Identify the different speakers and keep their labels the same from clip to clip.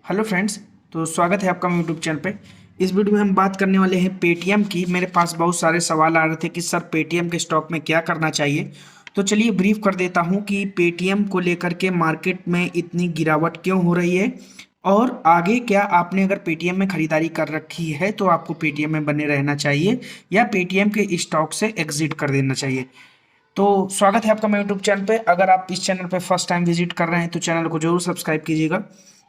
Speaker 1: Hello friends. तो स्वागत है आपका यूट्यूब चैनल पे। इस वीडियो में हम बात करने वाले हैं पेटीएम की। मेरे पास बहुत सारे सवाल आ रहे थे कि सर पेटीएम के स्टॉक में क्या करना चाहिए। तो चलिए ब्रीफ कर देता हूं कि पेटीएम को लेकर के मार्केट में इतनी गिरावट क्यों हो रही है और आगे क्या आपने अगर पेटीएम में खरीदारी कर रखी है तो आपको पेटीएम में बने रहना चाहिए या पेटीएम के स्टॉक से एग्जिट कर देना चाहिए। तो स्वागत है आपका मेरे यूट्यूब चैनल पे। अगर आप इस चैनल पे फर्स्ट टाइम विजिट कर रहे हैं तो चैनल को जरूर सब्सक्राइब कीजिएगा।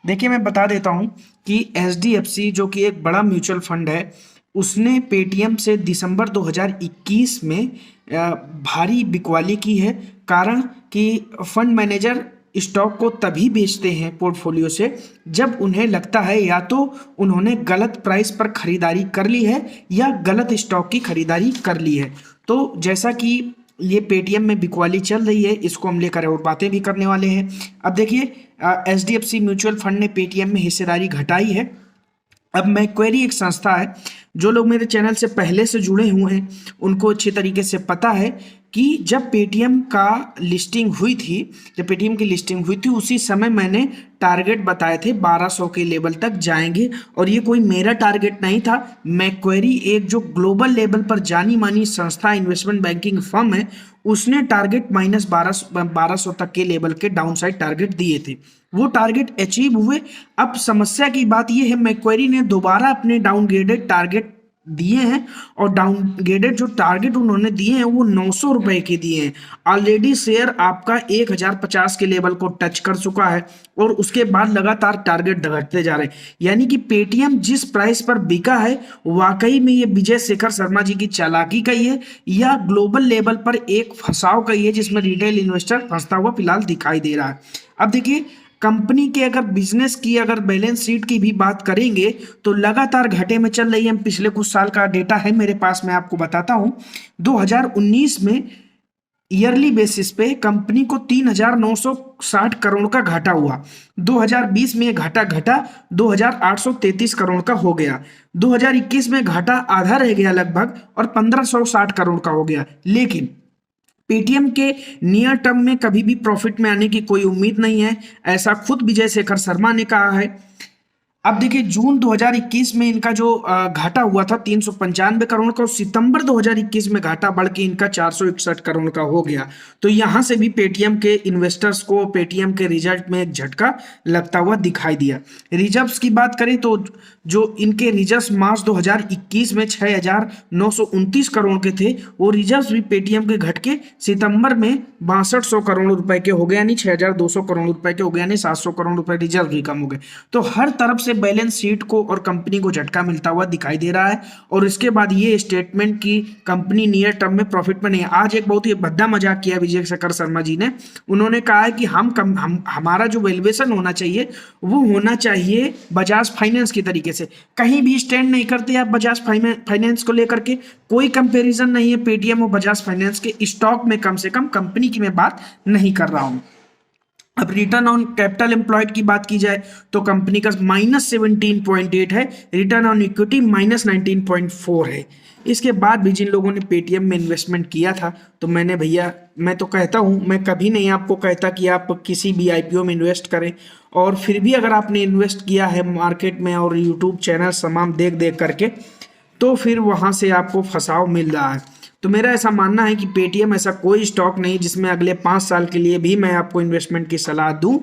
Speaker 1: देखिए मैं बता देता हूं कि एचडीएफसी जो कि एक बड़ा म्यूचुअल फंड है, उसने पेटीएम से दिसंबर 2021 में भारी बिकवाली की है। कारण कि फंड मैनेजर स्टॉक को तभी बेचते हैं पोर्टफोलियो से जब उन्हें लगता है या तो उन्होंने गलत प्राइस पर खरीदारी कर ली है या गलत स्टॉक की खरीदारी कर ली है। तो जैसा कि ये पेटीएम में बिकवाली चल रही है, इसको हम लेकर और बातें भी करने वाले हैं। अब देखिए एचडीएफसी म्यूचुअल फंड ने पेटीएम में हिस्सेदारी घटाई है। अब मैक्वेरी एक संस्था है। जो लोग मेरे चैनल से पहले से जुड़े हुए हैं उनको अच्छी तरीके से पता है कि जब पेटीएम की लिस्टिंग हुई थी उसी समय मैंने टारगेट बताए थे 1200 के लेवल तक जाएंगे। और ये कोई मेरा टारगेट नहीं था। मैक्वेरी एक जो ग्लोबल लेवल पर जानी मानी संस्था इन्वेस्टमेंट बैंकिंग फर्म है, उसने टारगेट माइनस 1200 तक के लेवल के डाउन साइड टारगेट दिए थे। वो टारगेट अचीव हुए। अब समस्या की बात यह है मैक्वेरी ने दोबारा अपने डाउनग्रेडेड टारगेट दिए हैं और डाउनग्रेडेड जो टारगेट उन्होंने दिए हैं वो 900 रुपए के दिए हैं। ऑलरेडी शेयर आपका 1050 के लेवल को टच कर चुका है और उसके बाद लगातार टारगेट घटते जा रहे हैं। यानी कि पेटीएम जिस प्राइस पर बिका है वाकई में ये विजय शेखर शर्मा जी की चालाकी का ही है या ग्लोबल लेवल पर एक फंसाव का ही है जिसमें रिटेल इन्वेस्टर फंसता हुआ फिलहाल दिखाई दे रहा है। अब देखिए कंपनी के अगर बिजनेस की अगर बैलेंस शीट की भी बात करेंगे तो लगातार घाटे में चल रही है। पिछले कुछ साल का डेटा है मेरे पास, मैं आपको बताता हूं। 2019 में ईयरली बेसिस पे कंपनी को 3960 करोड़ का घाटा हुआ। 2020 में घाटा 2833 करोड़ का हो गया। 2021 में घाटा आधा रह गया लगभग और 1560 करोड़ का हो गया। लेकिन पेटीएम के नियर टर्म में कभी भी प्रॉफिट में आने की कोई उम्मीद नहीं है, ऐसा खुद विजय शेखर शर्मा ने कहा है। अब देखिए जून 2021 में इनका जो घाटा हुआ था 395 करोड़ का, सितंबर 2021 में घाटा बढ़ के इनका 461 करोड़ का हो गया। तो यहां से भी पेटीएम के इन्वेस्टर्स को पेटीएम के रिजल्ट में एक झटका लगता हुआ दिखाई दिया। रिजर्व्स की बात करें तो जो इनके रिजर्व्स मार्च 2021 में 6929 करोड़ के थे, वो रिजर्व्स भी पेटीएम के घट के सितंबर में 6200 करोड़ रुपए के हो गए, यानी 6200 करोड़ रुपए के हो गए, यानी 700 करोड़ रुपए रिजर्व भी कम हो गए। तो हर तरफ से बैलेंस शीट को और कंपनी को झटका मिलता हुआ दिखाई दे रहा है। और इसके बाद ये स्टेटमेंट की कंपनी नियर टर्म में प्रॉफिट में नहीं है। आज एक बहुत ही भद्दा मजाक किया विजय शेखर शर्मा जी ने। उन्होंने कहा है कि हमारा जो वैल्यूएशन होना चाहिए वो होना चाहिए बजाज फाइनेंस की तरीके से। कहीं भी स्टैंड नहीं करते आप बजाज फाइनेंस को लेकर के, कोई कंपैरिजन नहीं है पेटीएम और बजाज फाइनेंस के स्टॉक में। कम से कम कंपनी की मैं बात नहीं कर रहा हूं। अब रिटर्न ऑन कैपिटल एम्प्लॉयड की बात की जाए तो कंपनी का -17.8 है, रिटर्न ऑन इक्विटी -19.4 है। इसके बाद भी जिन लोगों ने पेटीएम में इन्वेस्टमेंट किया था तो मैं तो कहता हूं, मैं कभी नहीं आपको कहता कि आप किसी भी आईपीओ में इन्वेस्ट करें। और फिर भी अगर आपने इन्वेस्ट किया है मार्केट में और यूट्यूब चैनल तमाम देख देख करके, तो फिर वहां से आपको फंसाव मिल रहा है। तो मेरा ऐसा मानना है कि पेटीएम ऐसा कोई स्टॉक नहीं जिसमें अगले 5 साल के लिए भी मैं आपको इन्वेस्टमेंट की सलाह दूं।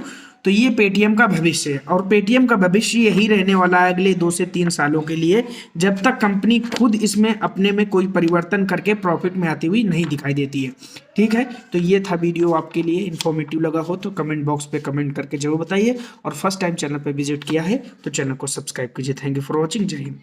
Speaker 1: तो ये पेटीएम का भविष्य है और पेटीएम का भविष्य यही रहने वाला है अगले 2 से 3 सालों के लिए, जब तक कंपनी खुद इसमें अपने में कोई परिवर्तन करके प्रॉफिट में आती हुई नहीं दिखाई देती है। ठीक है, तो ये था वीडियो। आपके लिए इन्फॉर्मेटिव लगा हो तो कमेंट बॉक्स पे कमेंट करके जरूर बताइए। और फर्स्ट टाइम चैनल पर विजिट किया है तो चैनल को सब्सक्राइब कीजिए। Thank you for watching. जय हिंद।